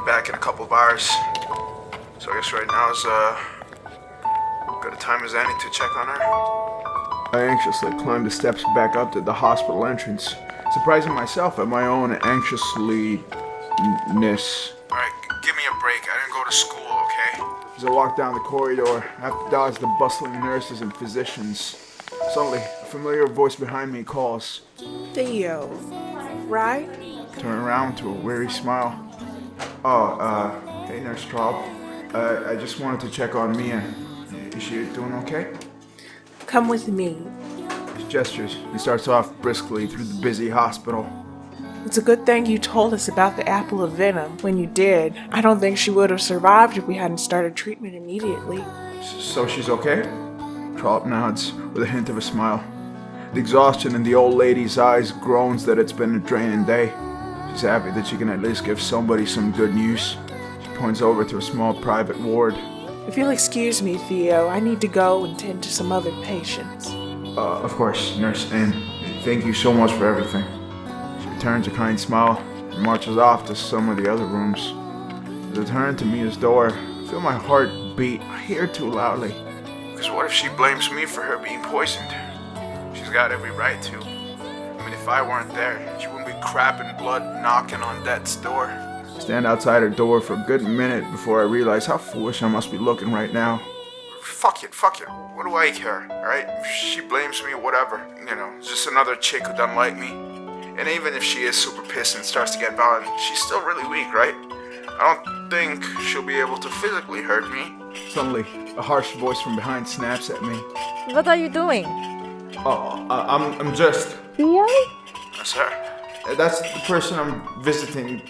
back in a couple of hours. So I guess right now is good a time as any to check on her. I anxiously climbed the steps back up to the hospital entrance, surprising myself at my own anxiously-ness. Alright, give me a break. I didn't go to school, okay? As I walk down the corridor, I have to dodge the bustling nurses and physicians. Suddenly, a familiar voice behind me calls. Theo, right? Turn around to a weary smile. Hey Nurse Traub. I just wanted to check on Mia. Is she doing okay? Come with me. He gestures. He starts off briskly through the busy hospital. It's a good thing you told us about the apple of venom when you did. I don't think she would have survived if we hadn't started treatment immediately. So she's okay? Traub nods with a hint of a smile. The exhaustion in the old lady's eyes groans that it's been a draining day. She's happy that she can at least give somebody some good news. She points over to a small private ward. If you'll excuse me, Theo, I need to go and tend to some other patients. Of course, Nurse, and thank you so much for everything. She returns a kind smile and marches off to some of the other rooms. As I turn to Mia's door, I feel my heart beat a hair too loudly. Because what if she blames me for her being poisoned? She's got every right to. I mean, if I weren't there, she wouldn't be crapping blood knocking on death's door. I stand outside her door for a good minute before I realize how foolish I must be looking right now. Fuck it. What do I care, alright? If she blames me, whatever. It's just another chick who doesn't like me. And even if she is super pissed and starts to get violent, she's still really weak, right? I don't think she'll be able to physically hurt me. Suddenly, a harsh voice from behind snaps at me. What are you doing? I'm just... Theo? That's her. That's the person I'm visiting.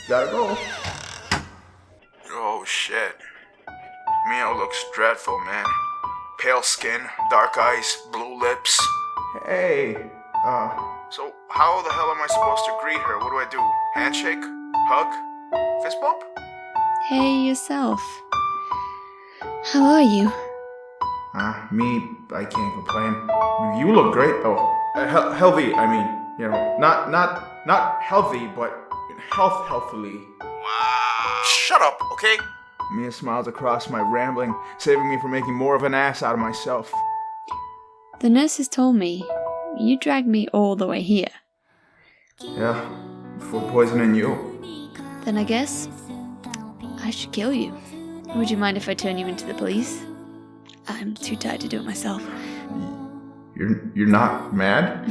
Gotta go. Oh, shit. Mia looks dreadful, man. Pale skin, dark eyes, blue lips. Hey, so how the hell am I supposed to greet her? What do I do? Handshake? Hug? Fist bump? Hey, yourself. How are you? Me, I can't complain. You look great. Healthy, I mean. Not healthy, but healthily. Wow. Shut up, okay? Mia smiles across my rambling, saving me from making more of an ass out of myself. The nurses told me you dragged me all the way here. Yeah, before poisoning you. Then I guess I should kill you. Would you mind if I turn you into the police? I'm too tired to do it myself. You're not mad?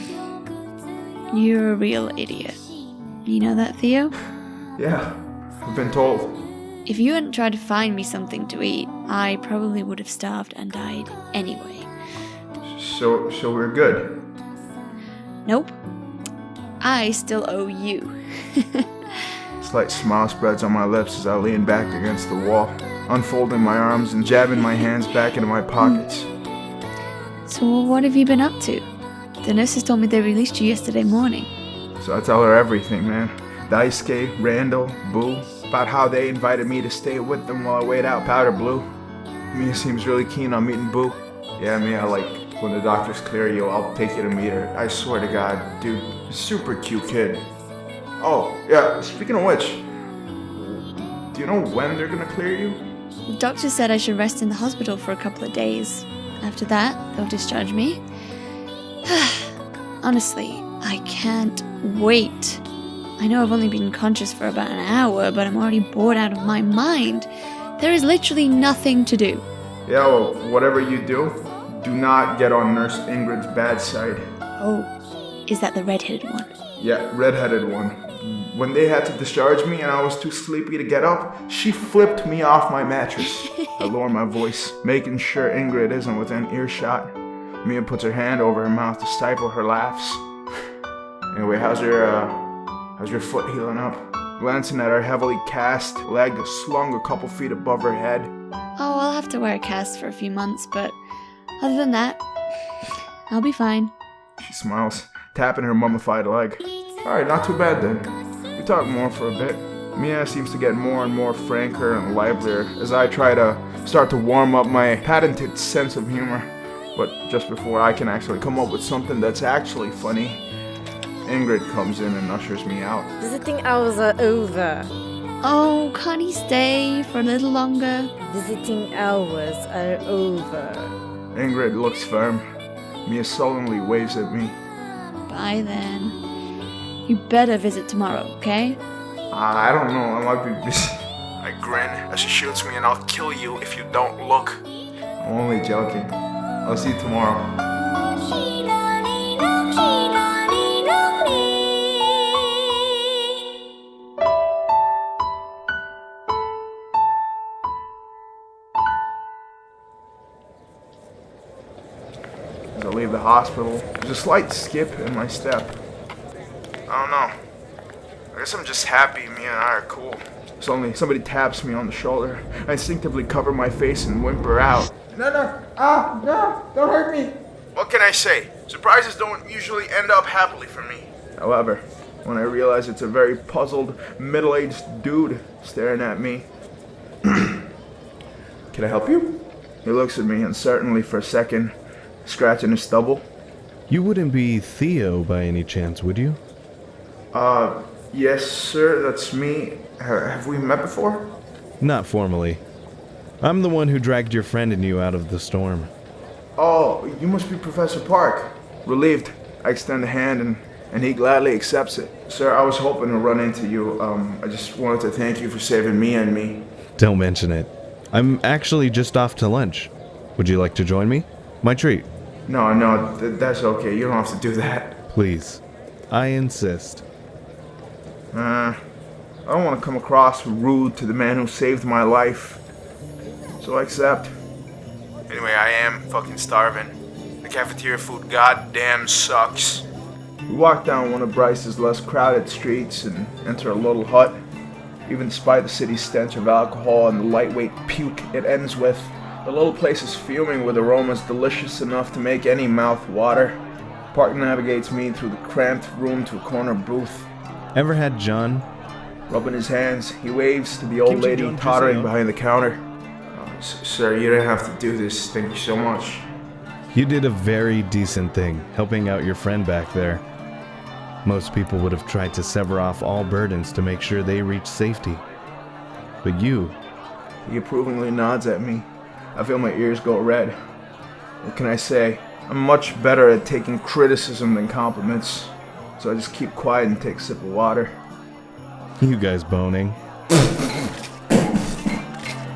You're a real idiot. You know that, Theo? Yeah, I've been told. If you hadn't tried to find me something to eat, I probably would have starved and died anyway. So we're good? Nope. I still owe you. Slight smile spreads on my lips as I lean back against the wall, unfolding my arms and jabbing my hands back into my pockets. So what have you been up to? The nurses told me they released you yesterday morning. So I tell her everything, man. Daisuke, Randall, Boo, about how they invited me to stay with them while I wait out Powder Blue. Mia seems really keen on meeting Boo. Yeah, Mia, when the doctors clear you, I'll take you to meet her. I swear to God, dude, super cute kid. Oh, yeah, speaking of which, do you know when they're gonna clear you? The doctor said I should rest in the hospital for a couple of days. After that, they'll discharge me. Honestly, I can't wait. I know I've only been conscious for about an hour, but I'm already bored out of my mind. There is literally nothing to do. Yeah, well, whatever you do not get on Nurse Ingrid's bad side. Oh, is that the red-headed one? Yeah, red-headed one. When they had to discharge me and I was too sleepy to get up, she flipped me off my mattress. I lower my voice, making sure Ingrid isn't within earshot. Mia puts her hand over her mouth to stifle her laughs. Anyway, how's your foot healing up? Glancing at her heavily cast leg slung a couple feet above her head. Oh, I'll have to wear a cast for a few months, but other than that, I'll be fine. She smiles, tapping her mummified leg. Alright, not too bad then. We talk more for a bit. Mia seems to get more and more franker and livelier as I try to start to warm up my patented sense of humor. But just before I can actually come up with something that's actually funny, Ingrid comes in and ushers me out. Visiting hours are over. Oh, can't he stay for a little longer? Visiting hours are over. Ingrid looks firm. Mia sullenly waves at me. Bye then. You better visit tomorrow, okay? I don't know, I might be busy. I grin as she shoots me, and I'll kill you if you don't look. I'm only joking. I'll see you tomorrow. As I leave the hospital, there's a slight skip in my step. I don't know. I guess I'm just happy Mia and I are cool. Suddenly, somebody taps me on the shoulder. I instinctively cover my face and whimper out. No, don't hurt me. What can I say? Surprises don't usually end up happily for me. However, when I realize it's a very puzzled, middle-aged dude staring at me. Can I help you? He looks at me uncertainly for a second, scratching his stubble. You wouldn't be Theo by any chance, would you? Yes, sir, that's me. Have we met before? Not formally. I'm the one who dragged your friend and you out of the storm. Oh, you must be Professor Park. Relieved, I extend a hand and he gladly accepts it. Sir, I was hoping to run into you. I just wanted to thank you for saving Mia and me. Don't mention it. I'm actually just off to lunch. Would you like to join me? My treat. No, that's okay. You don't have to do that. Please. I insist. I don't want to come across rude to the man who saved my life. So I accept. Anyway, I am fucking starving. The cafeteria food goddamn sucks. We walk down one of Bryce's less crowded streets and enter a little hut. Even despite the city's stench of alcohol and the lightweight puke it ends with, the little place is fuming with aromas delicious enough to make any mouth water. Park navigates me through the cramped room to a corner booth. Ever had John? Rubbing his hands, he waves to the old lady tottering behind the counter. Sir, you didn't have to do this. Thank you so much. You did a very decent thing, helping out your friend back there. Most people would have tried to sever off all burdens to make sure they reach safety. But you... He approvingly nods at me. I feel my ears go red. What can I say? I'm much better at taking criticism than compliments. So I just keep quiet and take a sip of water. You guys boning.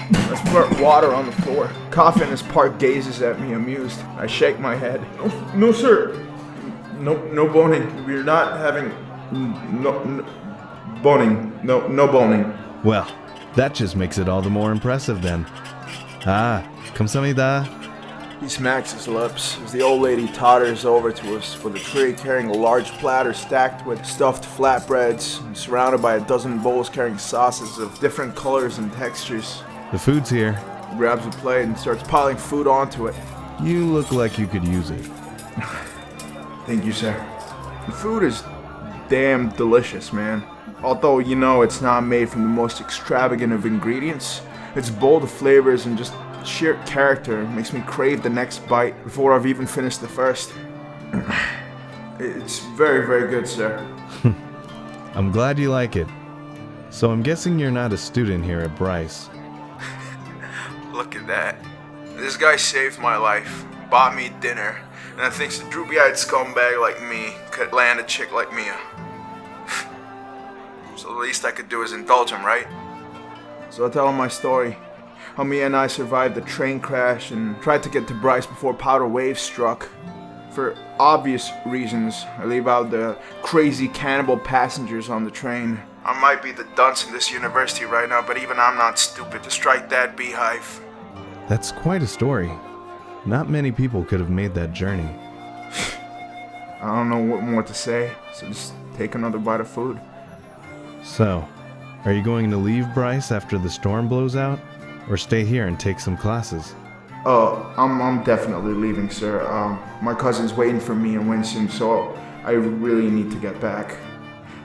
I squirt water on the floor. Coffin as Park gazes at me amused. I shake my head. No, sir. No boning. We're not having... No boning. No boning. Well, that just makes it all the more impressive then. Ah, kamsahamnida. He smacks his lips as the old lady totters over to us with a tray carrying a large platter stacked with stuffed flatbreads and surrounded by a dozen bowls carrying sauces of different colors and textures. The food's here. He grabs a plate and starts piling food onto it. You look like you could use it. Thank you, sir. The food is damn delicious, man. Although, it's not made from the most extravagant of ingredients. It's bold of flavors and just sheer character makes me crave the next bite before I've even finished the first. It's very, very good, sir. I'm glad you like it. So I'm guessing you're not a student here at Bryce. Look at that. This guy saved my life, bought me dinner, and thinks a droopy-eyed scumbag like me could land a chick like Mia. So the least I could do is indulge him, right? So I tell him my story. How Mia and I survived the train crash and tried to get to Bryce before Powder Wave struck. For obvious reasons, I leave out the crazy cannibal passengers on the train. I might be the dunce in this university right now, but even I'm not stupid to strike that beehive. That's quite a story. Not many people could have made that journey. I don't know what more to say, so just take another bite of food. So, are you going to leave Bryce after the storm blows out? Or stay here and take some classes? I'm definitely leaving, sir. My cousin's waiting for me in Winston, so I really need to get back.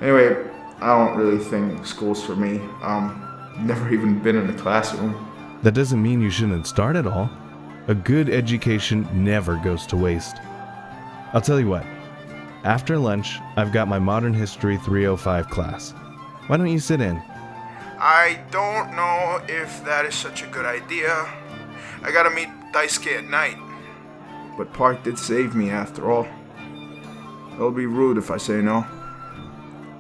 Anyway, I don't really think school's for me. Never even been in a classroom. That doesn't mean you shouldn't start at all. A good education never goes to waste. I'll tell you what. After lunch, I've got my Modern History 305 class. Why don't you sit in? I don't know if that is such a good idea. I gotta meet Daisuke at night. But Park did save me after all. It'll be rude if I say no.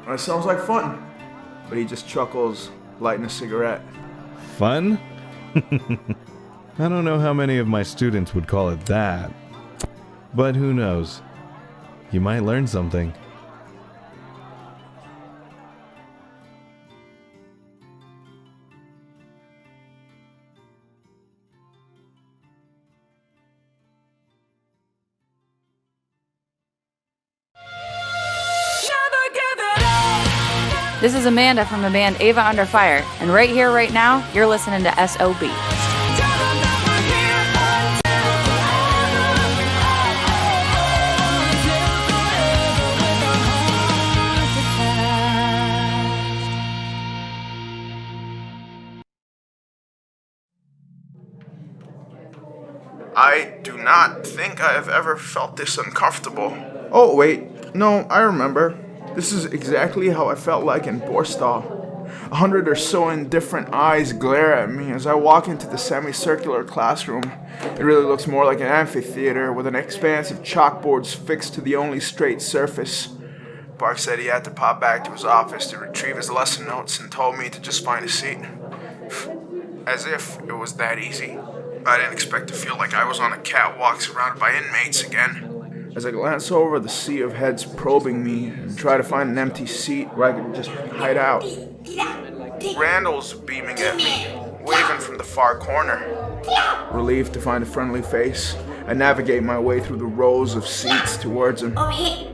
That sounds like fun. But he just chuckles, lighting a cigarette. Fun? I don't know how many of my students would call it that. But who knows? You might learn something. This is Amanda from the band Ava Under Fire, and right here, right now, you're listening to SOB. I do not think I have ever felt this uncomfortable. Oh, wait. No, I remember. This is exactly how I felt like in Borstal. 100 or so indifferent eyes glare at me as I walk into the semicircular classroom. It really looks more like an amphitheater with an expanse of chalkboards fixed to the only straight surface. Park said he had to pop back to his office to retrieve his lesson notes and told me to just find a seat. As if it was that easy. I didn't expect to feel like I was on a catwalk surrounded by inmates again. As I glance over the sea of heads probing me and try to find an empty seat where I could just hide out. Randall's beaming at me, waving from the far corner. Relieved to find a friendly face, I navigate my way through the rows of seats towards him. Oh, hey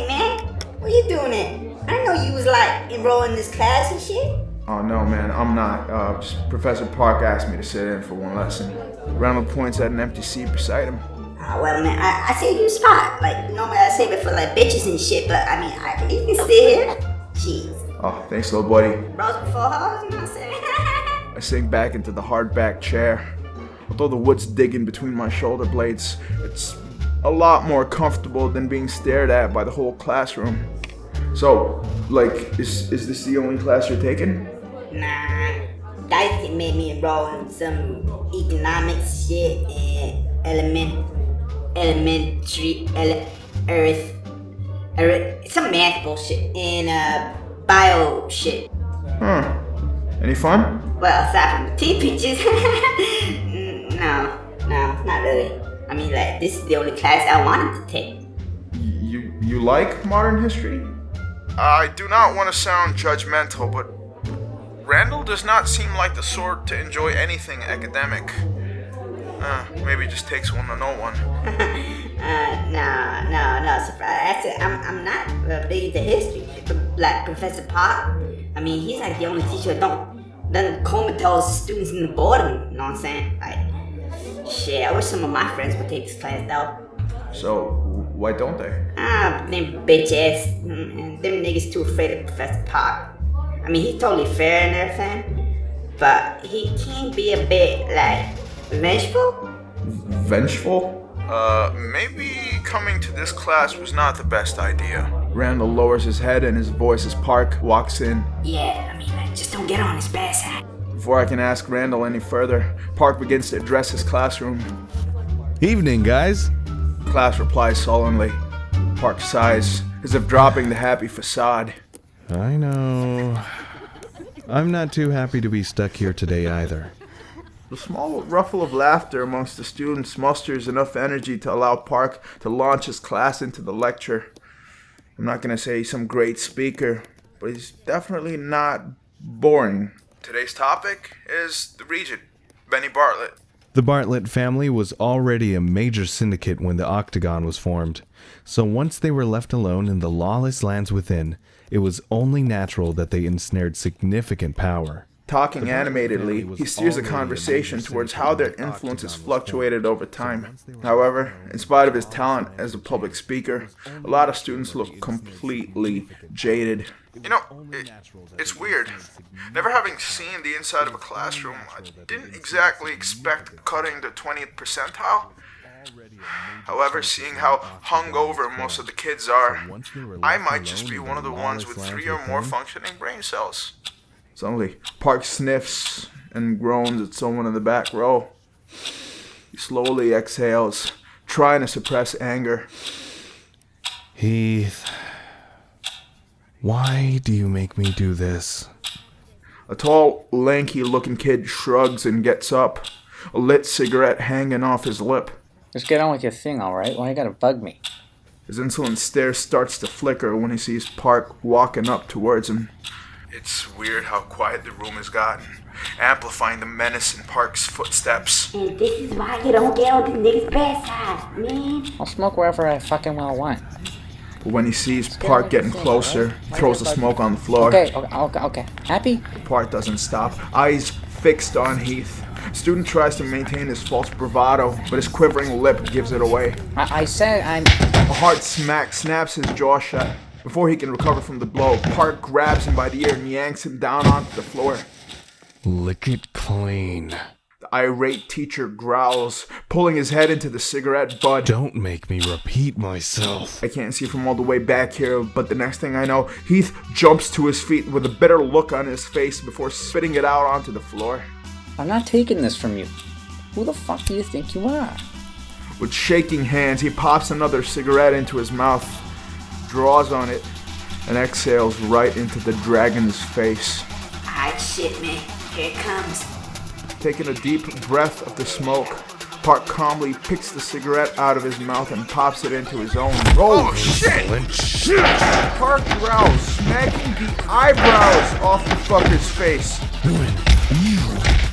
man, what you doing there? I didn't know you was like enrolling in this class and shit. Oh no man, I'm not. Just Professor Park asked me to sit in for one lesson. Randall points at an empty seat beside him. Well, man, I saved you a spot. Like, normally I save it for, like, bitches and shit, but, I mean, you can sit here. Jeez. Oh, thanks, little buddy. Bros before hoes, you know what I'm saying? I sink back into the hard-back chair. Although the wood's digging between my shoulder blades, it's a lot more comfortable than being stared at by the whole classroom. So, like, is this the only class you're taking? Nah. Dice made me enroll in some economics shit and some math bullshit and bio shit. Huh. Any fun? Well, aside from the tea pictures, no, not really. I mean, like, this is the only class I wanted to take. You like modern history? I do not want to sound judgmental, but Randall does not seem like the sort to enjoy anything academic. Maybe he just takes one to know one. No, surprise. I'm not big into history. Like Professor Park, I mean, he's like the only teacher that doesn't comatose students in the boredom, you know what I'm saying? Like, shit, I wish some of my friends would take this class though. So, why don't they? Them bitch ass, them niggas too afraid of Professor Park. I mean, he's totally fair and everything, but he can be a bit, like, vengeful? Vengeful? Maybe coming to this class was not the best idea. Randall lowers his head and his voice as Park walks in. Yeah, I mean, like, just don't get on his bad side. Before I can ask Randall any further, Park begins to address his classroom. Evening, guys. Class replies sullenly. Park sighs, as if dropping the happy facade. I know. I'm not too happy to be stuck here today either. The small ruffle of laughter amongst the students musters enough energy to allow Park to launch his class into the lecture. I'm not going to say he's some great speaker, but he's definitely not boring. Today's topic is the Regent, Benny Bartlett. The Bartlett family was already a major syndicate when the Octagon was formed, so once they were left alone in the lawless lands within, it was only natural that they ensnared significant power. Talking animatedly, he steers the conversation towards how their influences fluctuated over time. However, in spite of his talent as a public speaker, a lot of students look completely jaded. You know, it's weird. Never having seen the inside of a classroom, I didn't exactly expect cutting the 20th percentile. However, seeing how hungover most of the kids are, I might just be one of the ones with 3 or more functioning brain cells. Suddenly, Park sniffs and groans at someone in the back row. He slowly exhales, trying to suppress anger. Heath, why do you make me do this? A tall, lanky-looking kid shrugs and gets up, a lit cigarette hanging off his lip. Just get on with your thing, alright? Why you gotta bug me? His insolent stare starts to flicker when he sees Park walking up towards him. It's weird how quiet the room has gotten, amplifying the menace in Park's footsteps. And this is why you don't get on the niggas' bad side, man. I'll smoke wherever I fucking well want. But when he sees Park getting closer, throws the smoke on the floor. Okay. Happy? Park doesn't stop, eyes fixed on Heath. Student tries to maintain his false bravado, but his quivering lip gives it away. I said I'm... A hard smack snaps his jaw shut. Before he can recover from the blow, Park grabs him by the ear and yanks him down onto the floor. Lick it clean. The irate teacher growls, pulling his head into the cigarette butt. Don't make me repeat myself. I can't see from all the way back here, but the next thing I know, Heath jumps to his feet with a bitter look on his face before spitting it out onto the floor. I'm not taking this from you. Who the fuck do you think you are? With shaking hands, he pops another cigarette into his mouth, draws on it, and exhales right into the dragon's face. Alright, shit, man. Here it comes. Taking a deep breath of the smoke, Park calmly picks the cigarette out of his mouth and pops it into his own. Oh, shit! Park growls, smacking the eyebrows off the fucker's face. When you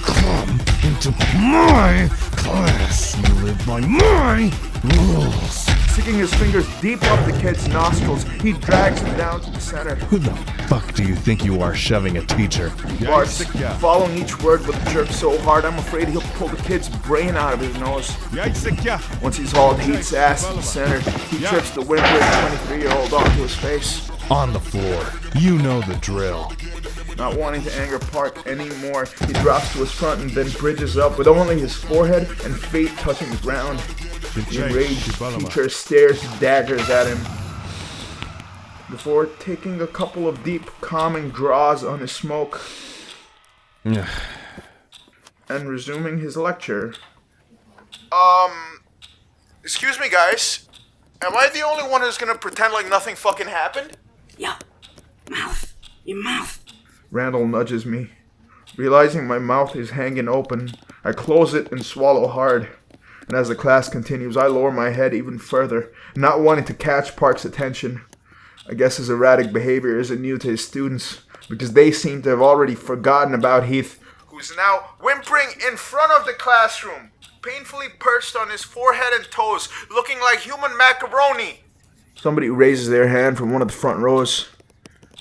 come into my class, you live by my rules. Sticking his fingers deep up the kid's nostrils, he drags him down to the center. Who the fuck do you think you are shoving a teacher? Barks, following each word with a jerk so hard I'm afraid he'll pull the kid's brain out of his nose. Once he's hauled Heath's ass to the center, he trips the whimpering 23-year-old onto his face. On the floor. You know the drill. Not wanting to anger Park anymore, he drops to his front and then bridges up with only his forehead and feet touching the ground. The enraged teacher stares daggers at him before taking a couple of deep, calming draws on his smoke and resuming his lecture. Excuse me, guys. Am I the only one who's gonna pretend like nothing fucking happened? Yo, mouth. Your mouth. Randall nudges me. Realizing my mouth is hanging open, I close it and swallow hard. And as the class continues, I lower my head even further, not wanting to catch Park's attention. I guess his erratic behavior isn't new to his students, because they seem to have already forgotten about Heath, who's now whimpering in front of the classroom, painfully perched on his forehead and toes, looking like human macaroni. Somebody raises their hand from one of the front rows.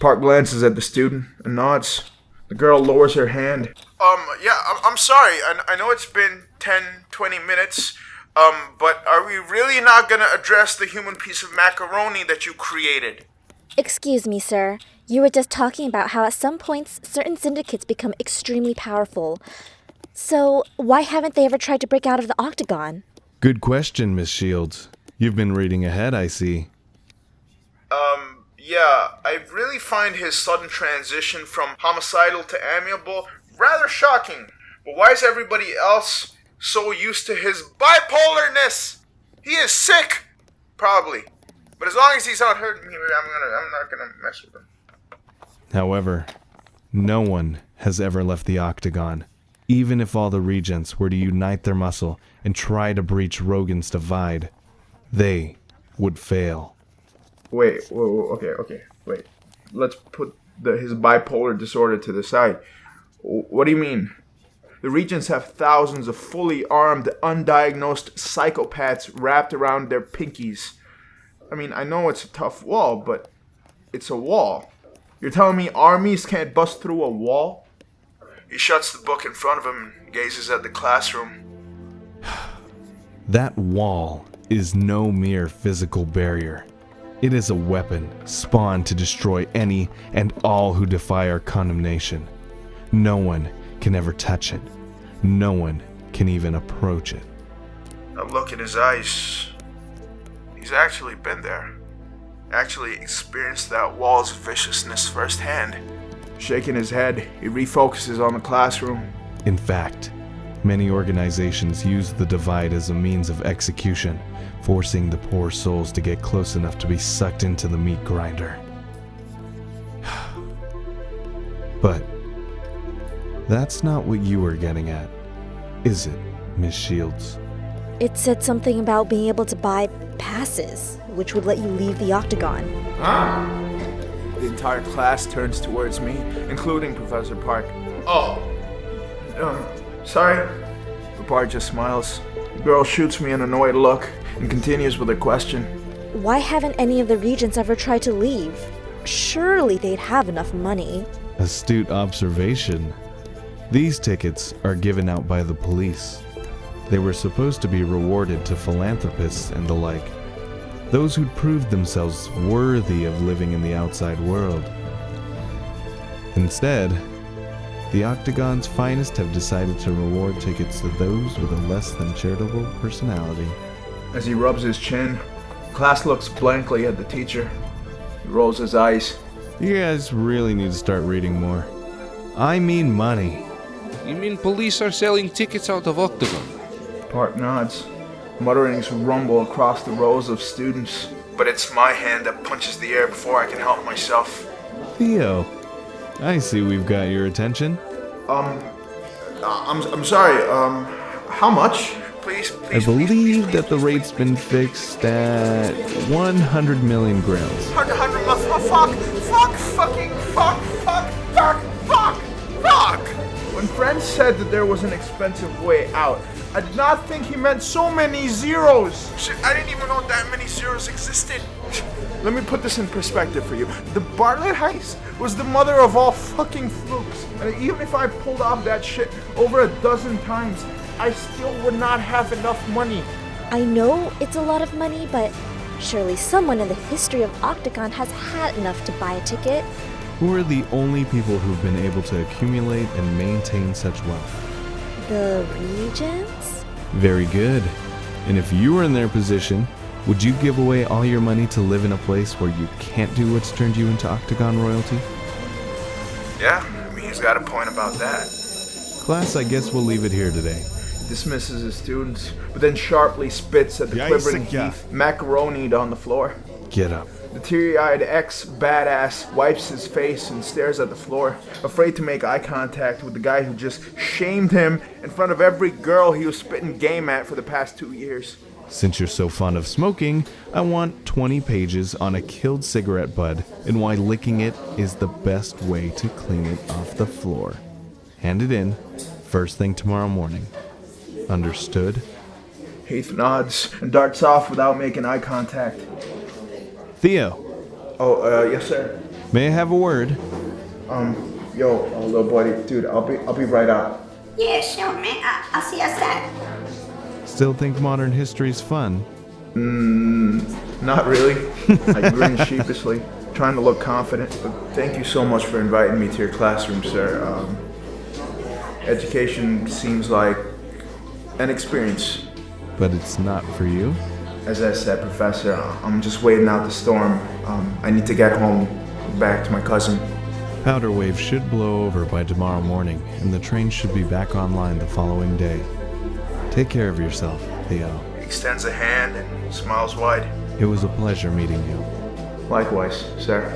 Park glances at the student and nods. The girl lowers her hand. I'm sorry. I know it's been 10, 20 minutes, but are we really not gonna address the human piece of macaroni that you created? Excuse me, sir. You were just talking about how at some points certain syndicates become extremely powerful. So, why haven't they ever tried to break out of the octagon? Good question, Miss Shields. You've been reading ahead, I see. Yeah, I really find his sudden transition from homicidal to amiable rather shocking. But why is everybody else so used to his bipolarness? He is sick, probably. But as long as he's not hurting me, I'm not gonna mess with him. However, no one has ever left the octagon. Even if all the regents were to unite their muscle and try to breach Rogan's divide, they would fail. Wait, okay, wait. Let's put his bipolar disorder to the side. What do you mean? The regents have thousands of fully armed, undiagnosed psychopaths wrapped around their pinkies. I mean, I know it's a tough wall, but it's a wall. You're telling me armies can't bust through a wall? He shuts the book in front of him and gazes at the classroom. That wall is no mere physical barrier. It is a weapon spawned to destroy any and all who defy our condemnation. No one can ever touch it. No one can even approach it. Now look in his eyes. He's actually been there. Actually experienced that wall's viciousness firsthand. Shaking his head, he refocuses on the classroom. In fact, many organizations use the divide as a means of execution, forcing the poor souls to get close enough to be sucked into the meat grinder. But that's not what you were getting at, is it, Miss Shields? It said something about being able to buy passes, which would let you leave the octagon. The entire class turns towards me, including Professor Park. Oh, sorry. The Park just smiles. The girl shoots me an annoyed look and continues with her question. Why haven't any of the regents ever tried to leave? Surely they'd have enough money. Astute observation. These tickets are given out by the police. They were supposed to be rewarded to philanthropists and the like, those who'd proved themselves worthy of living in the outside world. Instead, the Octagon's finest have decided to reward tickets to those with a less than charitable personality. As he rubs his chin, class looks blankly at the teacher. He rolls his eyes. You guys really need to start reading more. I mean money. You mean police are selling tickets out of Octagon? Park nods. Mutterings rumble across the rows of students. But it's my hand that punches the air before I can help myself. Theo, I see we've got your attention. I'm sorry, how much? Please, I believe that the rate's been fixed at 100 million grills. Fuck! When friends said that there was an expensive way out, I did not think he meant so many zeros. Shit, I didn't even know that many zeros existed. Let me put this in perspective for you. The Bartlett heist was the mother of all fucking flukes. And even if I pulled off that shit over a dozen times, I still would not have enough money. I know it's a lot of money, but surely someone in the history of Octagon has had enough to buy a ticket. Who are the only people who've been able to accumulate and maintain such wealth? The regents? Very good. And if you were in their position, would you give away all your money to live in a place where you can't do what's turned you into Octagon royalty? Yeah, I mean, he's got a point about that. Class, I guess we'll leave it here today. He dismisses his students, but then sharply spits at the quivering Heath, macaronied on the floor. Get up. The teary-eyed ex-badass wipes his face and stares at the floor, afraid to make eye contact with the guy who just shamed him in front of every girl he was spitting game at for the past 2 years. Since you're so fond of smoking, I want 20 pages on a killed cigarette bud and why licking it is the best way to clean it off the floor. Hand it in first thing tomorrow morning. Understood? Heath nods and darts off without making eye contact. Theo. Oh, yes, sir. May I have a word? Little buddy, dude, I'll be right out. Yeah, sure, man. I'll see you outside. Still think modern history's fun? Not really. I grin sheepishly, trying to look confident. But thank you so much for inviting me to your classroom, sir. Education seems like an experience. But it's not for you? As I said, Professor, I'm just waiting out the storm. I need to get home, back to my cousin. Powder wave should blow over by tomorrow morning, and the train should be back online the following day. Take care of yourself, Theo. He extends a hand and smiles wide. It was a pleasure meeting you. Likewise, sir.